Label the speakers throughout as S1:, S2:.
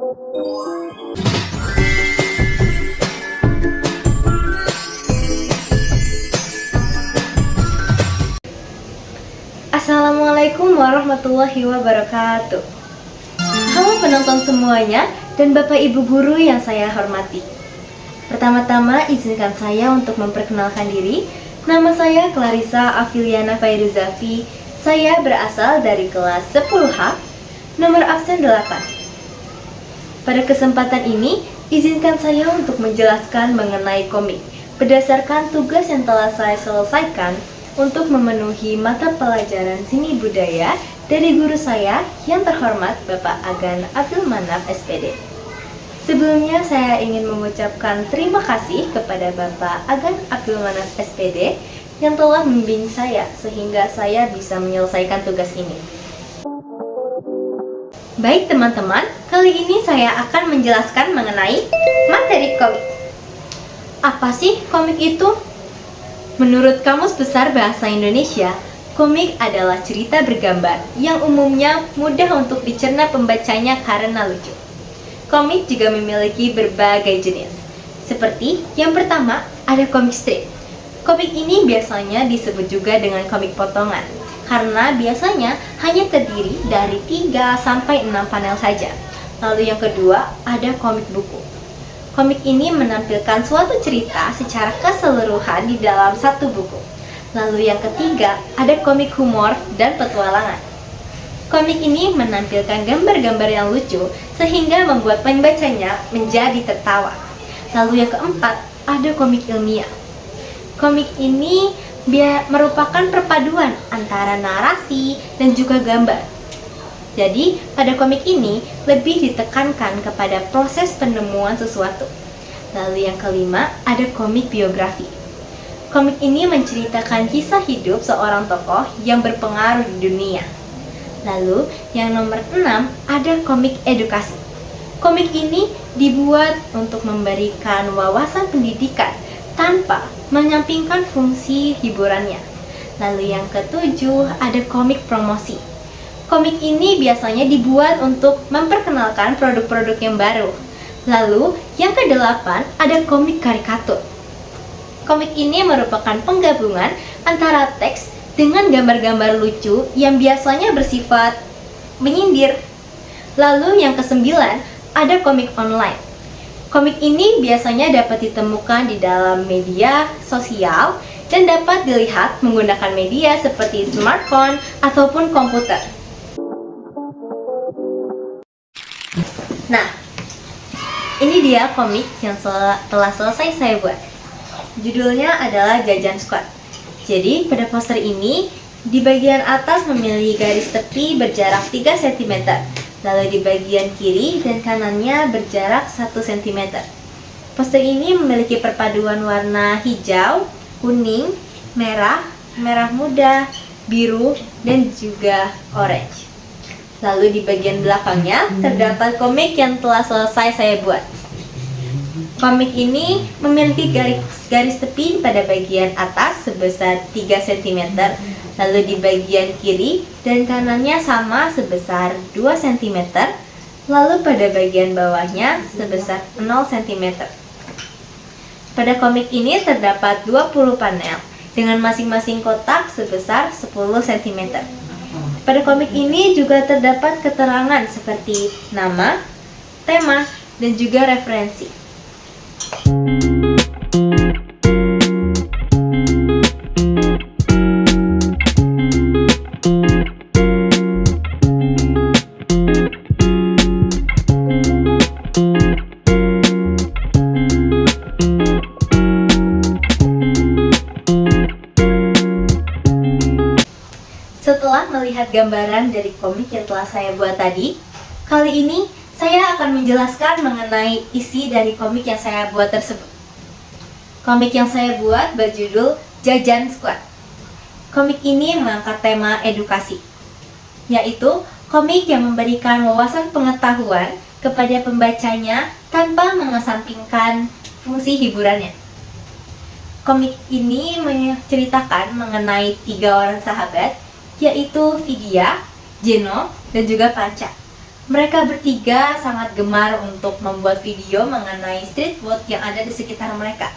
S1: Assalamualaikum warahmatullahi wabarakatuh. Halo penonton semuanya dan Bapak Ibu guru yang saya hormati. Pertama-tama izinkan saya untuk memperkenalkan diri. Nama saya Clarissa Afiliana Fairuzafi. Saya berasal dari kelas 10H, nomor absen 8. Pada kesempatan ini, izinkan saya untuk menjelaskan mengenai komik berdasarkan tugas yang telah saya selesaikan untuk memenuhi mata pelajaran seni budaya dari guru saya yang terhormat Bapak Agan Abdul Manaf SPD. Sebelumnya saya ingin mengucapkan terima kasih kepada Bapak Agan Abdul Manaf SPD yang telah membimbing saya sehingga saya bisa menyelesaikan tugas ini. Baik teman-teman, kali ini saya akan menjelaskan mengenai materi komik. Apa sih komik itu? Menurut Kamus Besar Bahasa Indonesia, komik adalah cerita bergambar yang umumnya mudah untuk dicerna pembacanya karena lucu. Komik juga memiliki berbagai jenis. Seperti yang pertama, ada komik strip. Komik ini biasanya disebut juga dengan komik potongan, karena biasanya hanya terdiri dari 3-6 panel saja. Lalu yang kedua, ada komik buku. Komik ini menampilkan suatu cerita secara keseluruhan di dalam satu buku. Lalu yang ketiga, ada komik humor dan petualangan. Komik ini menampilkan gambar-gambar yang lucu sehingga membuat pembacanya menjadi tertawa. Lalu yang keempat, ada komik ilmiah. Komik ini merupakan perpaduan antara narasi dan juga gambar. Jadi, pada komik ini lebih ditekankan kepada proses penemuan sesuatu. Lalu yang kelima, ada komik biografi. Komik ini menceritakan kisah hidup seorang tokoh yang berpengaruh di dunia. Lalu, yang nomor 6, ada komik edukasi. Komik ini dibuat untuk memberikan wawasan pendidikan tanpa menyampingkan fungsi hiburannya. Lalu yang ketujuh, ada komik promosi. Komik ini biasanya dibuat untuk memperkenalkan produk-produk yang baru. Lalu, yang kedelapan ada komik karikatur. Komik ini merupakan penggabungan antara teks dengan gambar-gambar lucu yang biasanya bersifat menyindir. Lalu yang kesembilan ada komik online. Komik ini biasanya dapat ditemukan di dalam media sosial dan dapat dilihat menggunakan media seperti smartphone ataupun komputer. Nah, ini dia komik yang telah selesai saya buat. Judulnya adalah Jajan Squad. Jadi, pada poster ini, di bagian atas memiliki garis tepi berjarak 3 cm. Lalu di bagian kiri dan kanannya berjarak 1 cm. Poster ini memiliki perpaduan warna hijau, kuning, merah, merah muda, biru, dan juga orange. Lalu di bagian belakangnya terdapat komik yang telah selesai saya buat. Komik ini memiliki garis tepi pada bagian atas sebesar 3 cm. Lalu di bagian kiri dan kanannya sama sebesar 2 cm. Lalu pada bagian bawahnya sebesar 0 cm. Pada komik ini terdapat 20 panel dengan masing-masing kotak sebesar 10 cm. Pada komik ini juga terdapat keterangan seperti nama, tema, dan juga referensi. Setelah melihat gambaran dari komik yang telah saya buat tadi, kali ini saya akan menjelaskan mengenai isi dari komik yang saya buat tersebut. Komik yang saya buat berjudul Jajan Squad. Komik ini mengangkat tema edukasi, yaitu komik yang memberikan wawasan pengetahuan kepada pembacanya tanpa mengesampingkan fungsi hiburannya. Komik ini menceritakan mengenai 3 orang sahabat, yaitu Vidya, Jeno, dan juga Panca. Mereka bertiga sangat gemar untuk membuat video mengenai street food yang ada di sekitar mereka.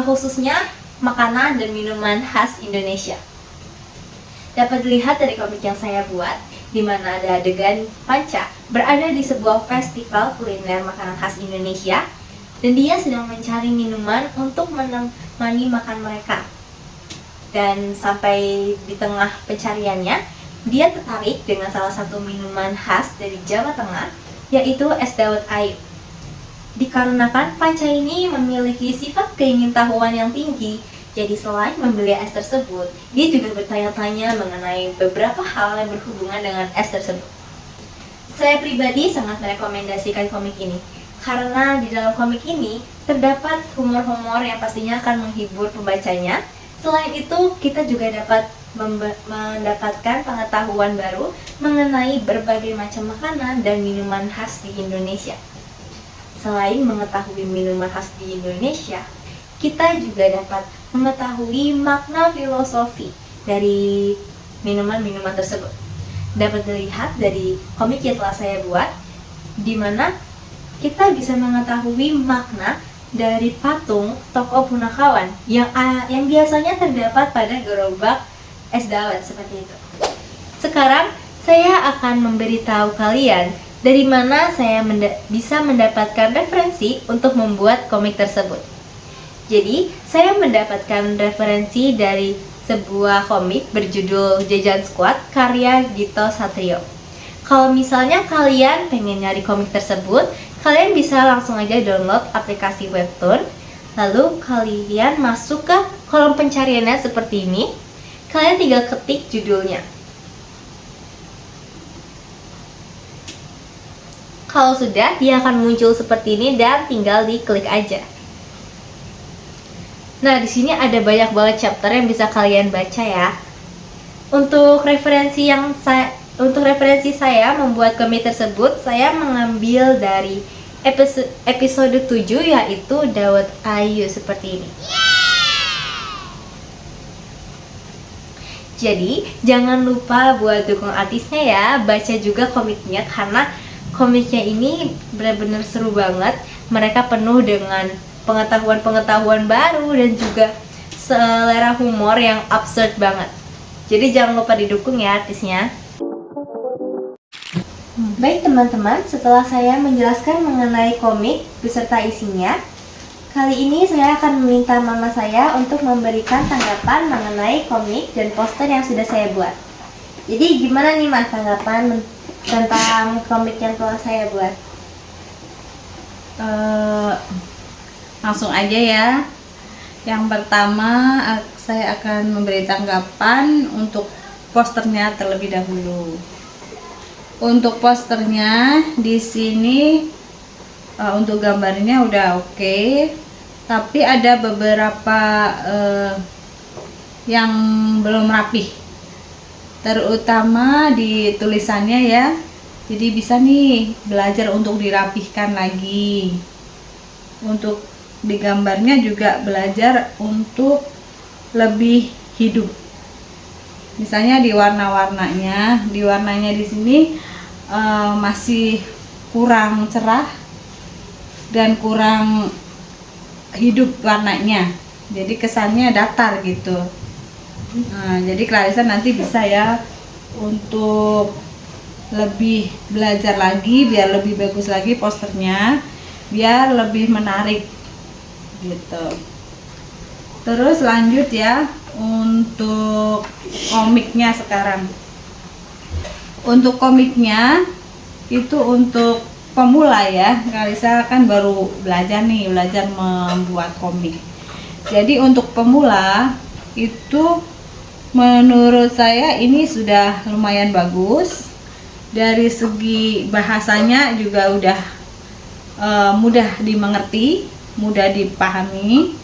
S1: Khususnya makanan dan minuman khas Indonesia. Dapat dilihat dari komik yang saya buat, di mana ada adegan Panca berada di sebuah festival kuliner makanan khas Indonesia, dan dia sedang mencari minuman untuk menemani makan mereka. Dan sampai di tengah pencariannya, dia tertarik dengan salah satu minuman khas dari Jawa Tengah, yaitu es dawet ayu. Dikarenakan Panca ini memiliki sifat keingintahuan yang tinggi, jadi selain membeli es tersebut, dia juga bertanya-tanya mengenai beberapa hal yang berhubungan dengan es tersebut. Saya pribadi sangat merekomendasikan komik ini, karena di dalam komik ini terdapat humor-humor yang pastinya akan menghibur pembacanya. Selain itu, kita juga dapat mendapatkan pengetahuan baru mengenai berbagai macam makanan dan minuman khas di Indonesia. Selain mengetahui minuman khas di Indonesia, kita juga dapat mengetahui makna filosofi dari minuman-minuman tersebut. Dapat dilihat dari komik yang telah saya buat, di mana kita bisa mengetahui makna dari patung tokoh punakawan yang biasanya terdapat pada gerobak es dawet seperti itu. Sekarang saya akan memberitahu kalian dari mana saya bisa mendapatkan referensi untuk membuat komik tersebut. Jadi, saya mendapatkan referensi dari sebuah komik berjudul Jajan Squad karya Gito Satrio. Kalau misalnya kalian pengen nyari komik tersebut, kalian bisa langsung aja download aplikasi Webtoon. Lalu kalian masuk ke kolom pencariannya seperti ini. Kalian tinggal ketik judulnya. Kalau sudah, dia akan muncul seperti ini dan tinggal diklik aja. Nah, di sini ada banyak banget chapter yang bisa kalian baca ya. Untuk referensi saya membuat komik tersebut, saya mengambil dari episode 7, yaitu Dawet Ayu seperti ini. Jadi, jangan lupa buat dukung artisnya ya, baca juga komiknya karena komiknya ini benar-benar seru banget. Mereka penuh dengan pengetahuan-pengetahuan baru dan juga selera humor yang absurd banget. Jadi jangan lupa didukung ya artisnya. Baik teman-teman, setelah saya menjelaskan mengenai komik beserta isinya, kali ini saya akan meminta mama saya untuk memberikan tanggapan mengenai komik dan poster yang sudah saya buat. Jadi gimana nih mas tanggapan tentang komik yang telah saya buat?
S2: Langsung aja ya. Yang pertama saya akan memberi tanggapan untuk posternya terlebih dahulu. Untuk posternya di sini untuk gambarnya udah oke, tapi ada beberapa yang belum rapih, terutama di tulisannya ya. Jadi bisa nih belajar untuk dirapihkan lagi. Untuk di gambarnya juga belajar untuk lebih hidup. Misalnya di warnanya di sini masih kurang cerah dan kurang hidup warnanya. Jadi kesannya datar gitu. Nah, jadi Clarissa nanti bisa ya untuk lebih belajar lagi biar lebih bagus lagi posternya, biar lebih menarik gitu. Terus lanjut ya untuk komiknya sekarang. Untuk komiknya itu untuk pemula ya. Clarissa kan baru belajar membuat komik. Jadi untuk pemula itu menurut saya ini sudah lumayan bagus. Dari segi bahasanya juga udah mudah dimengerti, mudah dipahami.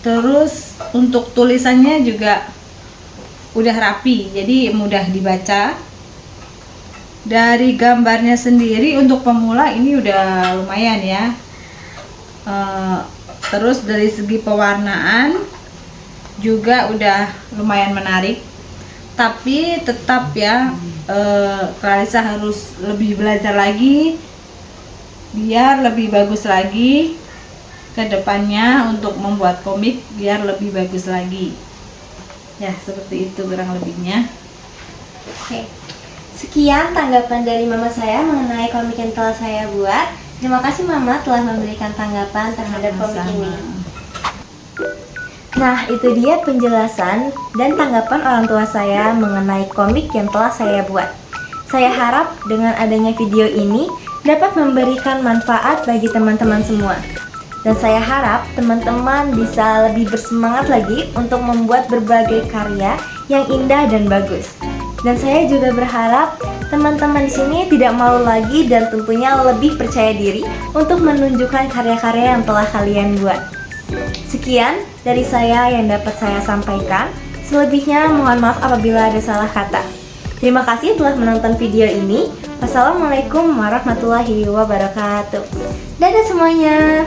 S2: Terus untuk tulisannya juga udah rapi, jadi mudah dibaca. Dari gambarnya sendiri untuk pemula ini udah lumayan ya. Terus dari segi pewarnaan juga udah lumayan menarik. Tapi tetap ya, Clarissa harus lebih belajar lagi biar lebih bagus lagi ke depannya untuk membuat komik biar lebih bagus lagi. Ya, seperti itu kurang lebihnya.
S1: Oke. Sekian tanggapan dari mama saya mengenai komik yang telah saya buat. Terima kasih mama telah memberikan tanggapan terhadap komik ini. Nah, itu dia penjelasan dan tanggapan orang tua saya mengenai komik yang telah saya buat. Saya harap dengan adanya video ini dapat memberikan manfaat bagi teman-teman semua. Dan saya harap teman-teman bisa lebih bersemangat lagi untuk membuat berbagai karya yang indah dan bagus. Dan saya juga berharap teman-teman di sini tidak malu lagi dan tentunya lebih percaya diri untuk menunjukkan karya-karya yang telah kalian buat. Sekian dari saya yang dapat saya sampaikan. Selebihnya mohon maaf apabila ada salah kata. Terima kasih telah menonton video ini. Wassalamualaikum warahmatullahi wabarakatuh. Dadah semuanya.